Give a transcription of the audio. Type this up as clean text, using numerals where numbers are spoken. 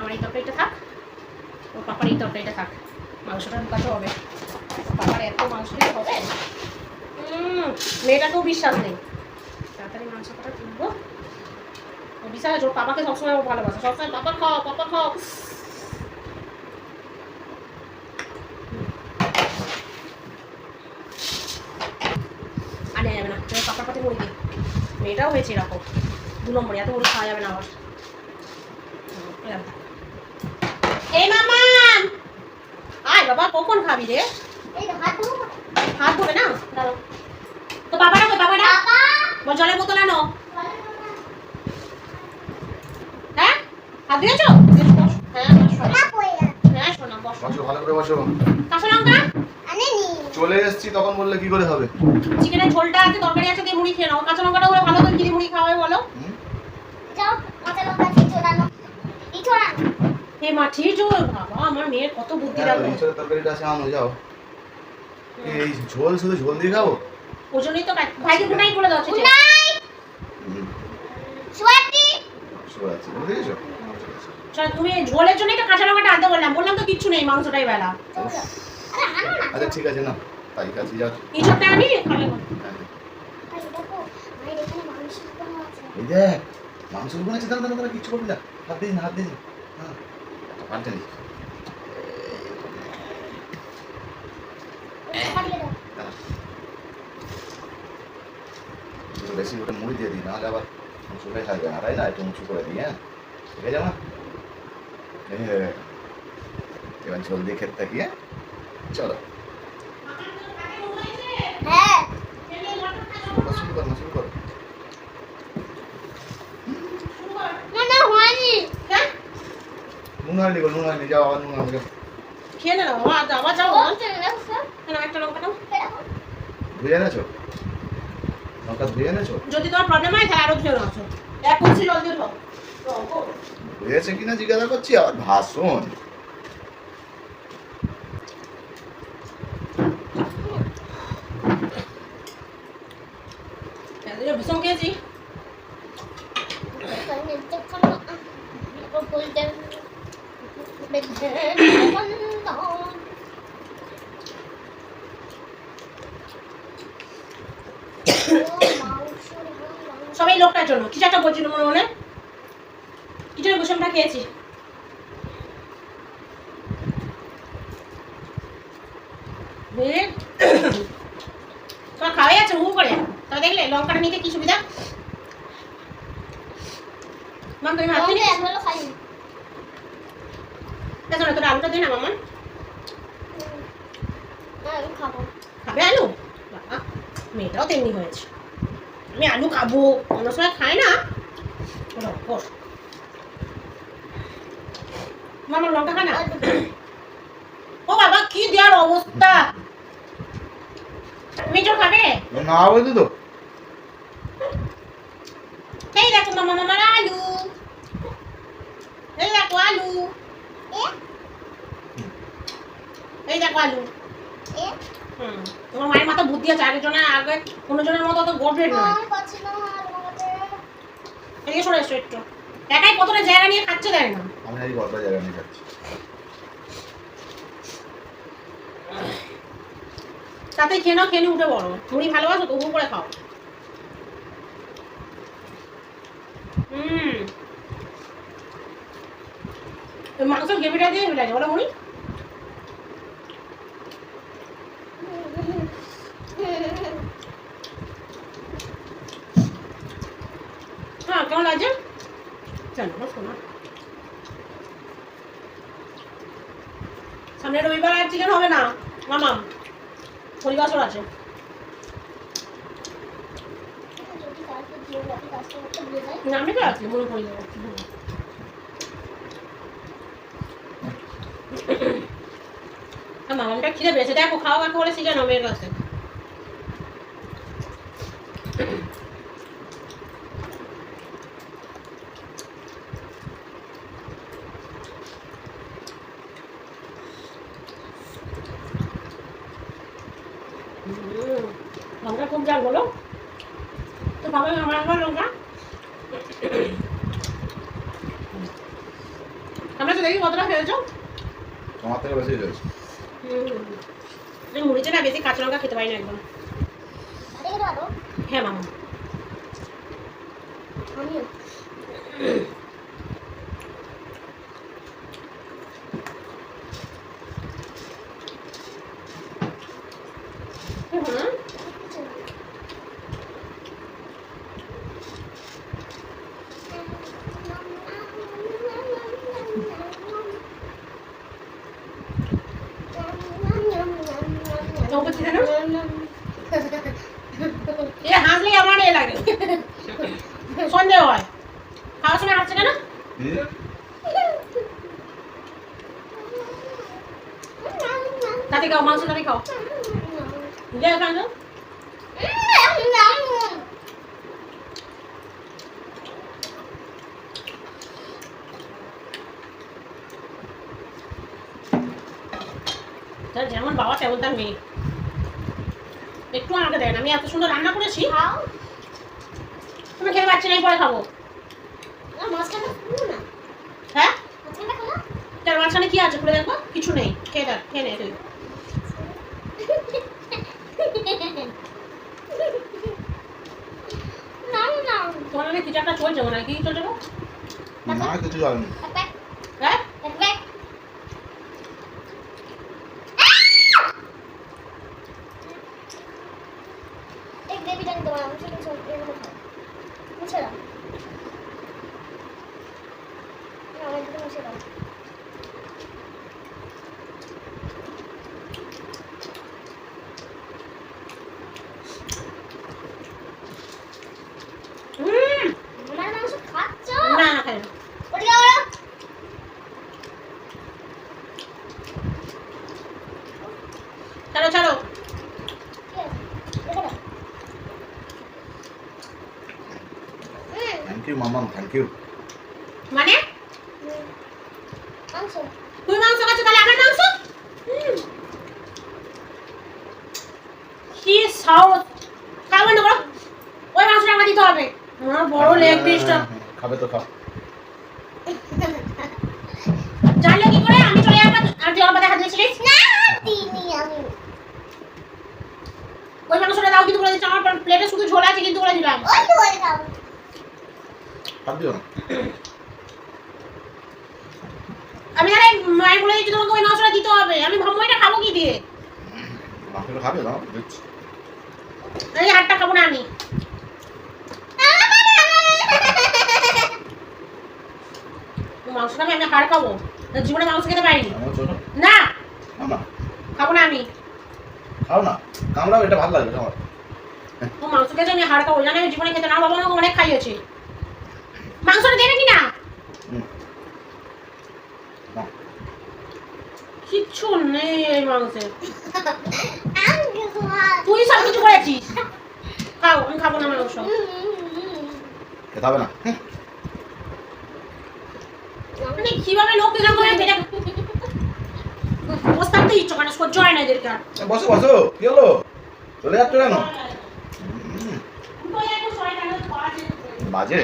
আমার এই তরকারিটা থাক, ওর পাপার এই তরকারিটা থাক, মাংসটা ঢুকাতে হবে। পাপার এত মাংস দিয়ে হবে, মেয়েটাকেও বিশ্বাস নেই। তাড়াতাড়ি মাংস কটা তুলবো। ও বিশ্বাস, ওর পাপাকে সবসময় ও ভালোবাসে, সবসময় পাপা খাও পাপা খাও। আনে যাবে না পাপার পাতে মুড়ি দিই। মেয়েটাও হয়েছে এরকম 2 নম্বরে, এত মুড়ি খাওয়া যাবে না আবার। এই মামা আয় বাবা, কখন খাবি রে? হাত ধোবে না, দাঁড়াও তো। বাবারা কই? বাবারা বল জলের বোতল আনো। হ্যাঁ হাত দিয়েছো? হ্যাঁ হ্যাঁ শোনা বসো, ভালো করে বসো। কাঁচা লঙ্কা চলে এসেছি তখন বললে কি করে হবে? চিকেনের ঝোলটা আছে, তরকারি আছে, দিয়ে মুড়ি খেয়ে নাও। কাঁচা লঙ্কাটা হলে ভালো করে, কি মুড়ি খাওয়াবে বলো? যাও কাঁচা লঙ্কা চিচড়ানো ইচড়ানো। হে মা ঠিক ঝোল, বাবা আমার মেয়ের কত বুদ্ধি দেখো। ইঁচড়ের তরকারিটা আছে, আনো যাও। এই ঝোল শুধু ঝোল দিয়ে খাবো? ওই জন্যই তো ভাইকে গুড নাইট বলে দাও। গুড নাইট সুয়াতি সুয়াতি বুঝে গেছো? চল তুমি ঝোলের জন্যই তো কাঁচা লঙ্কাটা আনতে বললাম তো কিচ্ছু নেই, মাংসটাই বেলা। আরে আনো না। আচ্ছা ঠিক আছে না, তাই কাছে যাও। ইঁচড়টা আমি খাবে। আরে দেখো ভাই এখানে মাংস কম আছে। এই দেখ মাংস লুকানো আছে, দাঁড়া দাঁড়া কিছু করবি না, হাত দিস না হাত দিস না। হ্যাঁ হাত দিস বেশি ওটা মুড়ি দিয়ে দিই, নাহলে আবার মুসুরে থাকবে না, তাই না? একটু উঁচু করে দিই। হ্যাঁ ঠিক আছে মা, এবার ঝোল দিয়ে খেতে থাকি। হ্যাঁ চলো হ্যাঁ শুরু কর না, শুরু কর। না না হয়নি। হ্যাঁ নুন হয়নি গো, নুন হয়নি, যাও আবার নুন হবে। খেয়ে নে না বাবা, আবার যাও। বলতে দেখো না একটা লঙ্কা দাও। ধুয়ে এনেছো লঙ্কা? ধুয়ে এনেছো? যদি তোমার প্রবলেম হয় তাহলে আরো ধুয়ে নাও। এক কুচি জল দিয়ে দাও। ধুয়েছে কিনা জিজ্ঞাসা করছি, আবার ভাষণ। ভীষণ খেয়েছি। সবাই লোকটার জন্য কিছু একটা বলছিল মনে মনে, কিছু কুসুমটা খেয়েছি। তোমার খাওয়াই আছে হু করে, তবে দেখলে লঙ্কাটা নিতে কি সুবিধা। মাম তুমি ভাত নিয়ে একবারও খাইনি। দেখো না তোর আলুটা দে না মামা। আমি খাবো। খাবে আলু? বাবা মেয়েটাও তেমনি হয়েছে, আমি আলু খাবো, অন্য সময় খাই না। মামা লঙ্কা খা না। ও বাবা কি দেওয়ার অবস্থা, মিঠো খাবে না বলতো তো। এই দেখো মামা মামার আলু, এই দেখো আলু, এই দেখো আলু। তোমার মায়ের মাথা বুদ্ধি আছে, আরেকজনের আগে অন্যজনের মতো অত গভীর নয়। এদিকে সরে এসো একটু, একাই কতটা জায়গা নিয়ে খাচ্ছে দেয় না। আমি আজ বড় জায়গা নিয়ে যাচ্ছি। তাতে খেয়ে নাও, খেয়ে উঠে বড়। মুড়ি ভালোবাসো তবু করে খাও। মাংস গ্রেভিটা দিয়ে লাগে বলো মুড়ি। হ্যাঁ কেমন লাগছে জানো শোনা। সামনে রবিবার আর চিকেন হবে না মামা, পরিবাসর আছে। আমি তো আছি মনে পড়ে যাবো। মামাটা খিদে পেয়েছে, দেখো খাওয়া খাওয়া করে চিকেন হবে এর কাছে। লঙ্কা খুব জাল বলো তো বাবা, আমার লঙ্কা আমরা তো দেখি কতটা খেয়েছো। তোমার থেকে বেশি হয়েছে। মুড়িতে না বেশি কাঁচা লঙ্কা খেতে পারি না একদম। দেখে দাও হ্যাঁ মামা। আমিও হাসলে আমার এ লাগে, সন্দেহ হয়। খাওয়ার সময় হাসছে কেন? তাতে খাও, মাংস তাতে খাও। দিয়ে খাও না। তার যেমন বাবা তেমন তার মেয়ে। একটু আমাকে দেন, আমি এত সুন্দর রান্না করেছি। খাও তুমি খেতে পাচ্ছি না, পরে খাবো। না মাছখানে খাবো না হ্যাঁ মাছখানে খাবো তার মাঝখানে কি আছে খুলে দেখো? কিছু নেই। খেয়ে দেখ, খেয়ে নে তুই। না না তোমার মানে কিছু একটা চলছে মনে হয়। কি চলছে গো? না কিছু জানি হ্যাঁ দেখ এক দেবী জানি তোমার আমি শুধু এগুলো খাও মুছে দাও না আমি একটু মুছে দাও আমার মাংস খাচ্ছ না না খাই না। ওটি দাও চলো চলো। থ্যাংক ইউ মামা, থ্যাংক ইউ। মানে মাংস তুই মাংস খাচ্ছ, তাহলে আমার মাংস? কি সাহস! খাবো না বড়, ওই মাংসটা আমাকে দিতে হবে। আমার বড় লেগ পিসটা খাবে তো খাও। জানলে কি করে? আমি চলে যাবো আর তুই আমার দেখা দিয়েছিলিস না দিনি আমি ওই মাংসটা দাও কিন্তু বলে দিচ্ছি। আমার প্লেটে শুধু ঝোল আছে কিন্তু বলে দিলাম। ওই তো ওই খাও খাব দিও না। আমি আরে মায়ের বলে দিচ্ছি তোমাকে ওই মাংসটা দিতে হবে। আমি ভাম্মইটা খাবো কি দিয়ে? মাংসটা খাবে না দিচ্ছি। এই হাতটা খাবো না আমি। মাংসটা আমি হাড় খাবো, জীবনে মাংস খেতে পারিনি। আমার ছোট না মামা খাবো না আমি। খাও না, কামড়াও, এটা ভালো লাগবে আমার। ও মাংস খেতে আমি হাড় খাবো, জানি আমি জীবনে খেতে না। বাবা আমাকে অনেক খাইয়েছে। মাংসটা দেবে কি না? না কিচ্ছু নেই এই মাংসে। আমি খাওয়া তুই সব কিছু করেছিস। খাও, আমি খাবো না মাংস। খেতে হবে না। মানে কিভাবে লোক এরকম করে বেটা বসে থাকতে ইচ্ছা করে না, সহ্য হয় না এদেরকে আর। বসো বসো, কি হলো? চলে যাচ্ছ কেন? তো একটু শয়তানি বাজে। বাজে